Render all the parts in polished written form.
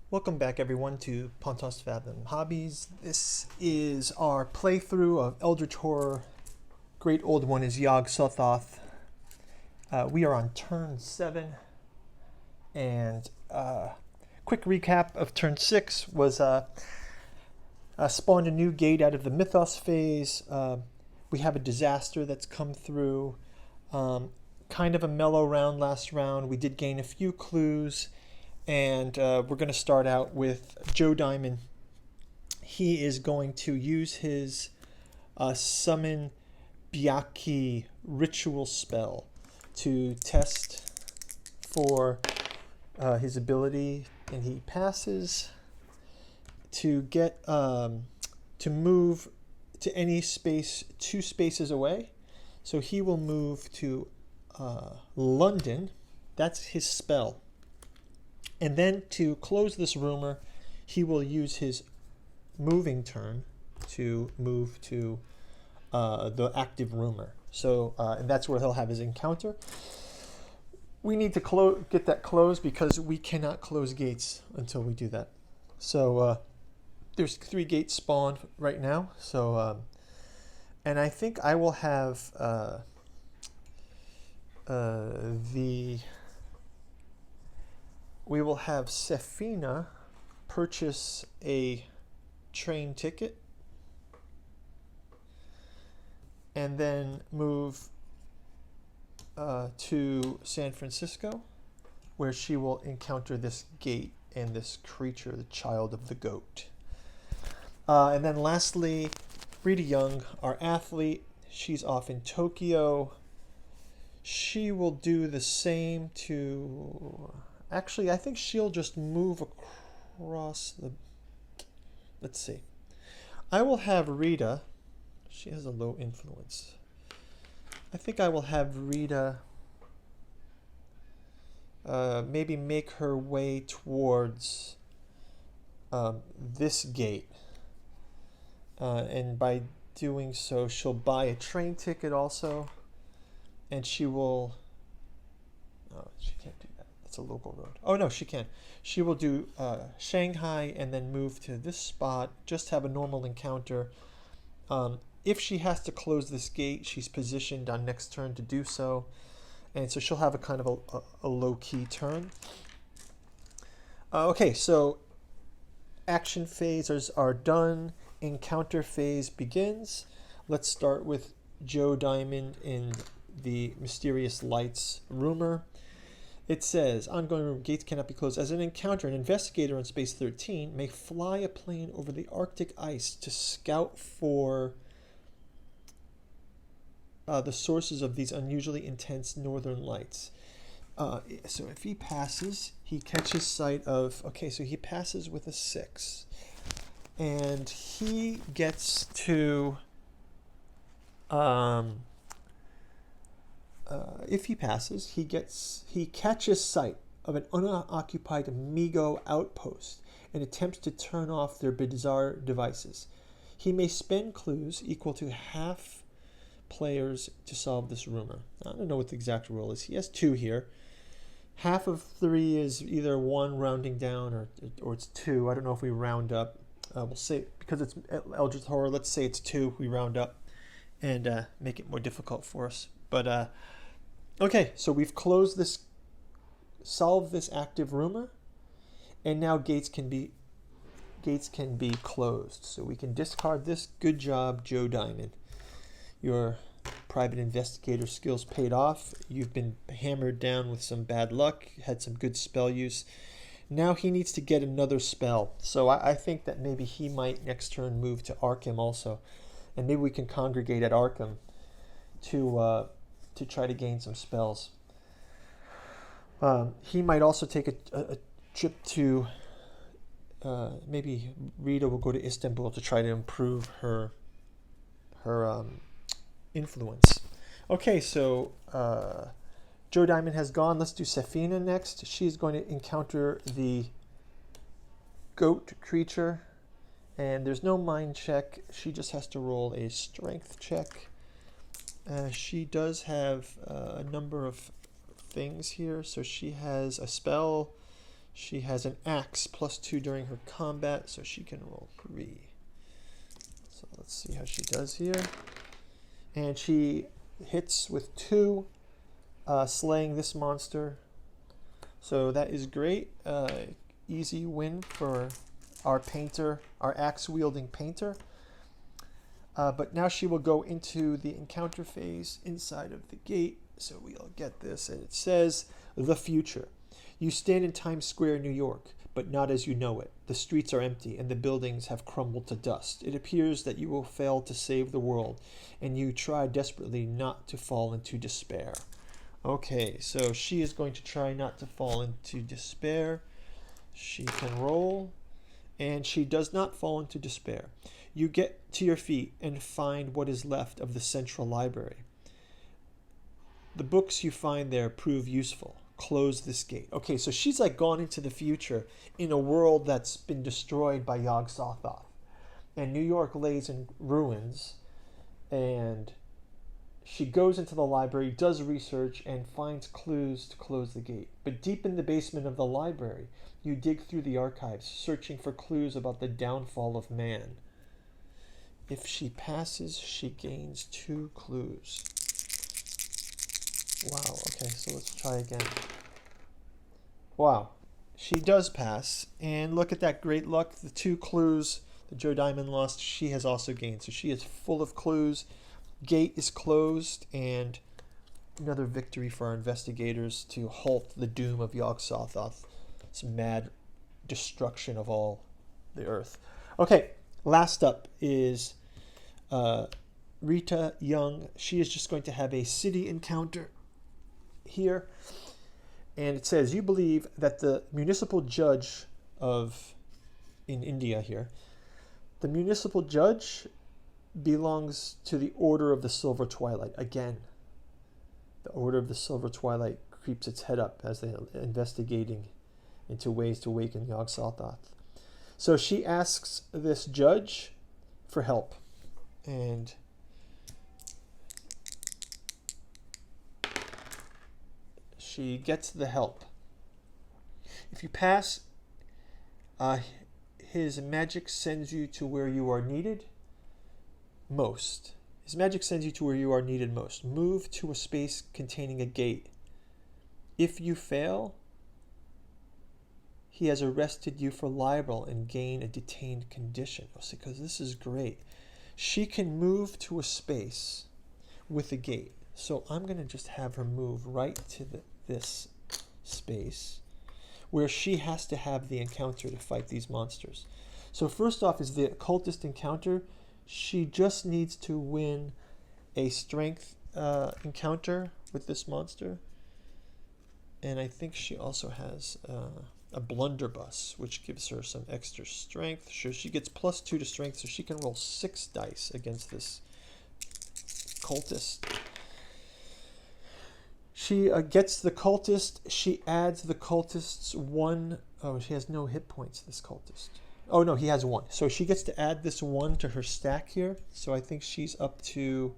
Welcome back everyone to Pontos Fathom Hobbies. This is our playthrough of Eldritch Horror. Great old one is Yog-Sothoth. We are on turn 7, and quick recap of turn 6 was spawned a new gate out of the Mythos phase. We have a disaster that's come through. Kind of a mellow round last round. We did gain a few clues. And we're going to start out with Joe Diamond. He is going to use his Summon Byaki ritual spell to test for his ability, and he passes to get to move to any space 2 spaces away. So he will move to London. That's his spell. And then to close this rumor, he will use his moving turn to move to the active rumor. So, and that's where he'll have his encounter. We need to get that closed because we cannot close gates until we do that. So there's 3 gates spawned right now. So, and I think I will have we will have Sefina purchase a train ticket and then move to San Francisco, where she will encounter this gate and this creature, the child of the goat. And then lastly, Rita Young, our athlete, she's off in Tokyo. She will do the same to... Actually, I think she'll just move across the... Let's see. I will have Rita... She has a low influence. I think I will have Rita maybe make her way towards this gate. And by doing so, she'll buy a train ticket also. And she will... Oh, she can't do that. It's a local road. Oh no, she can. She will do Shanghai and then move to this spot, just have a normal encounter. If she has to close this gate, she's positioned on next turn to do so. And so she'll have a kind of a low-key turn. Okay, so action phases are done. Encounter phase begins. Let's start with Joe Diamond in the Mysterious Lights rumor. It says, ongoing room, gates cannot be closed. As an encounter, an investigator on Space 13 may fly a plane over the Arctic ice to scout for the sources of these unusually intense northern lights. So if he passes, he catches sight of... Okay, so he passes with a 6. And he gets to... if he passes, he catches sight of an unoccupied Migo outpost and attempts to turn off their bizarre devices. He may spend clues equal to half players to solve this rumor. I don't know what the exact rule is. He has 2 here. Half of 3 is either 1 rounding down or it's 2. I don't know if we round up. We'll say, because it's Eldritch Horror, let's say it's 2. We round up and make it more difficult for us. But okay, so we've closed this, solved this active rumor, and now gates can be closed. So we can discard this. Good job, Joe Diamond. Your private investigator skills paid off. You've been hammered down with some bad luck, had some good spell use. Now he needs to get another spell. So I think that maybe he might next turn move to Arkham also. And maybe we can congregate at Arkham to try to gain some spells. He might also take a trip to... maybe Rita will go to Istanbul to try to improve her influence. Okay, so Joe Diamond has gone. Let's do Sefina next. She's going to encounter the goat creature, and there's no mind check. She just has to roll a strength check. She does have a number of things here. So she has a spell. She has an axe +2 during her combat, so she can roll 3. So let's see how she does here. And she hits with 2, slaying this monster. So that is great. Easy win for our painter, our axe-wielding painter. But now she will go into the encounter phase inside of the gate. So we'll get this, and it says, the future. You stand in Times Square, New York, but not as you know it. The streets are empty, and the buildings have crumbled to dust. It appears that you will fail to save the world, and you try desperately not to fall into despair. Okay, so she is going to try not to fall into despair. She can roll, and she does not fall into despair. You get to your feet and find what is left of the central library. The books you find there prove useful. Close this gate. Okay, so she's like gone into the future in a world that's been destroyed by Yog-Sothoth. And New York lays in ruins, and she goes into the library, does research, and finds clues to close the gate. But deep in the basement of the library, you dig through the archives, searching for clues about the downfall of man. If she passes, she gains 2 clues. Wow, okay, so let's try again. Wow, she does pass, and look at that great luck. The 2 clues that Joe Diamond lost, she has also gained. So she is full of clues. Gate is closed, and another victory for our investigators to halt the doom of Yog-Sothoth. It's mad destruction of all the earth. Okay, last up is Rita Young. She is just going to have a city encounter here, and it says, you believe that the municipal judge in India here, the municipal judge belongs to the Order of the Silver Twilight. Again, the Order of the Silver Twilight creeps its head up as they're investigating into ways to awaken Yog-Sothoth. So she asks this judge for help, and she gets the help. If you pass, his magic sends you to where you are needed most. His magic sends you to where you are needed most. Move to a space containing a gate. If you fail, he has arrested you for libel and gain a detained condition. Because this is great. She can move to a space with a gate. So I'm going to just have her move right to this space where she has to have the encounter to fight these monsters. So first off is the occultist encounter. She just needs to win a strength encounter with this monster. And I think she also has a blunderbuss, which gives her some extra strength. So she gets +2 to strength, so she can roll 6 dice against this cultist. She gets the cultist. She adds the cultist's 1. Oh, she has no hit points, this cultist. Oh, no, he has 1. So she gets to add this 1 to her stack here. So I think she's up to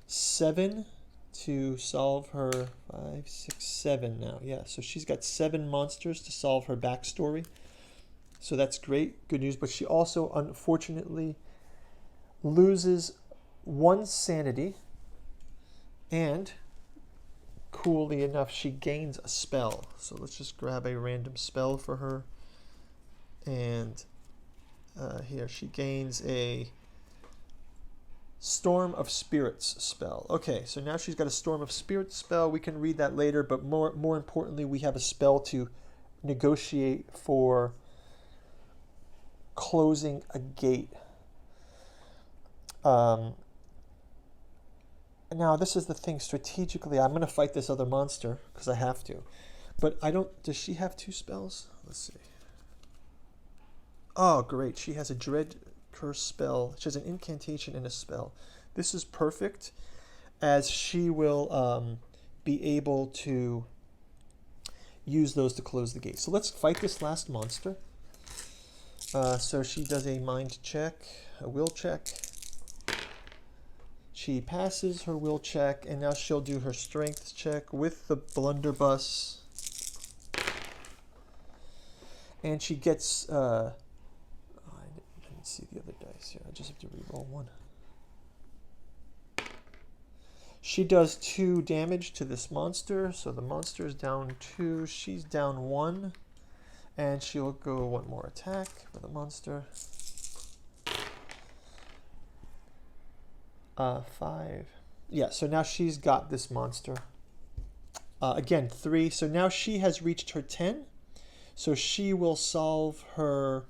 7 to solve her 5, 6, 7 now. Yeah, so she's got 7 monsters to solve her backstory. So that's great. Good news. But she also, unfortunately, loses 1 sanity. And coolly enough, she gains a spell. So let's just grab a random spell for her. And here she gains a Storm of Spirits spell. Okay, so now she's got a Storm of Spirits spell. We can read that later, but more importantly, we have a spell to negotiate for closing a gate. Now, this is the thing. Strategically, I'm going to fight this other monster because I have to. But I don't... Does she have 2 spells? Let's see. Oh, great. She has a Dread Curse spell. She has an incantation and a spell. This is perfect, as she will be able to use those to close the gate. So let's fight this last monster. So she does a mind check, a will check. She passes her will check, and now she'll do her strength check with the blunderbuss. and she gets. I didn't see the other dice here. I just have to re-roll one. She does 2 damage to this monster, so the monster is down 2. She's down 1, and she'll go 1 more attack for the monster. 5. Yeah, so now she's got this monster. Again, 3. So now she has reached her 10. So she will solve her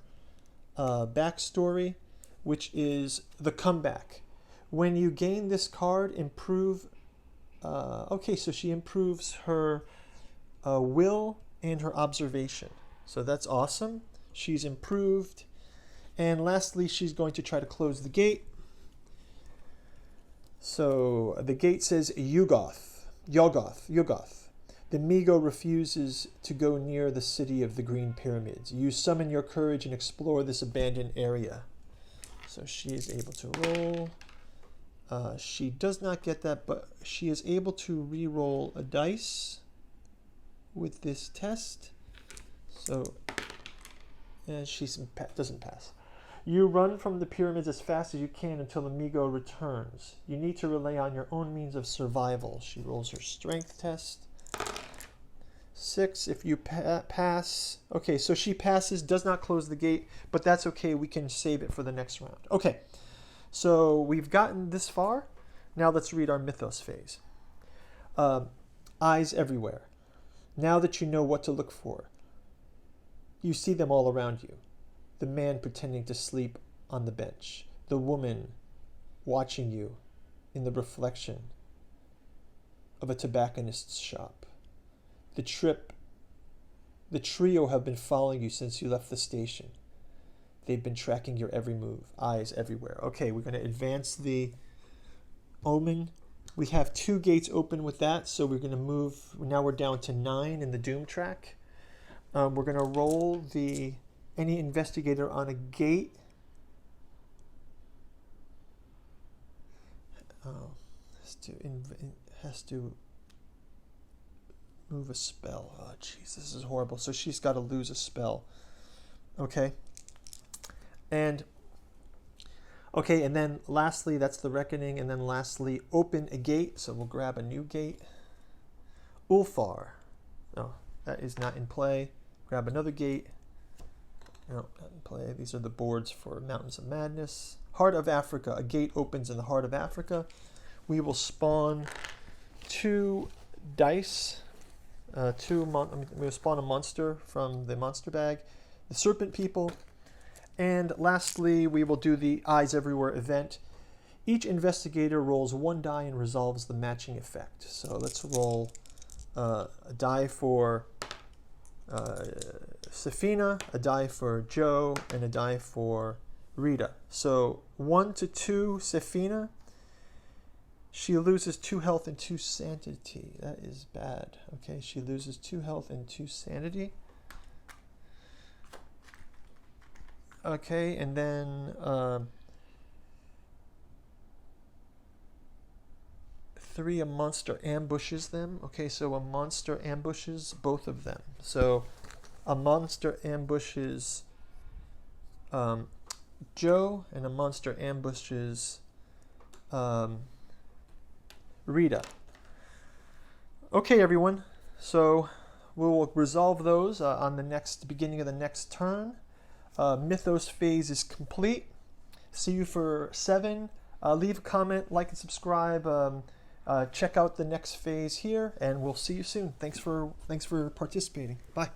backstory, which is the comeback. When you gain this card, improve. Okay, so she improves her will and her observation. So that's awesome. She's improved. And lastly, she's going to try to close the gate. So the gate says Yog-Sothoth. The Migo refuses to go near the city of the Green Pyramids. You summon your courage and explore this abandoned area. So she is able to roll. She does not get that, but she is able to re-roll a dice with this test. So, and she doesn't pass. You run from the pyramids as fast as you can until the Migo returns. You need to rely on your own means of survival. She rolls her strength test. 6, if you pass. Okay, so she passes, does not close the gate, but that's okay. We can save it for the next round. Okay. So we've gotten this far. Now let's read our Mythos phase. Eyes everywhere. Now that you know what to look for, you see them all around you. The man pretending to sleep on the bench. The woman watching you in the reflection of a tobacconist's shop. The trio have been following you since you left the station. They've been tracking your every move. Eyes everywhere. Okay, we're going to advance the omen. We have 2 gates open with that, so we're going to move. Now we're down to 9 in the doom track. We're going to roll any investigator on a gate. Has to move a spell. Oh, jeez, this is horrible. So she's got to lose a spell. Okay. And then lastly, that's the reckoning. And then lastly, open a gate. So we'll grab a new gate. Ulfar. No, that is not in play. Grab another gate. No, not in play. These are the boards for Mountains of Madness. Heart of Africa. A gate opens in the Heart of Africa. We will spawn 2 dice. We'll spawn a monster from the monster bag. The Serpent People. And lastly, we will do the Eyes Everywhere event. Each investigator rolls 1 die and resolves the matching effect. So let's roll a die for Safina, a die for Joe, and a die for Rita. So 1 to 2, Safina. She loses 2 health and 2 sanity. That is bad. Okay, she loses 2 health and 2 sanity. Okay, and then 3, a monster ambushes them. Okay, so a monster ambushes both of them. So a monster ambushes Joe, and a monster ambushes Rita. Okay, everyone. So we'll resolve those on the beginning of the next turn. Mythos phase is complete. See you for 7. Leave a comment, like and subscribe. Check out the next phase here, and we'll see you soon. Thanks for participating. Bye.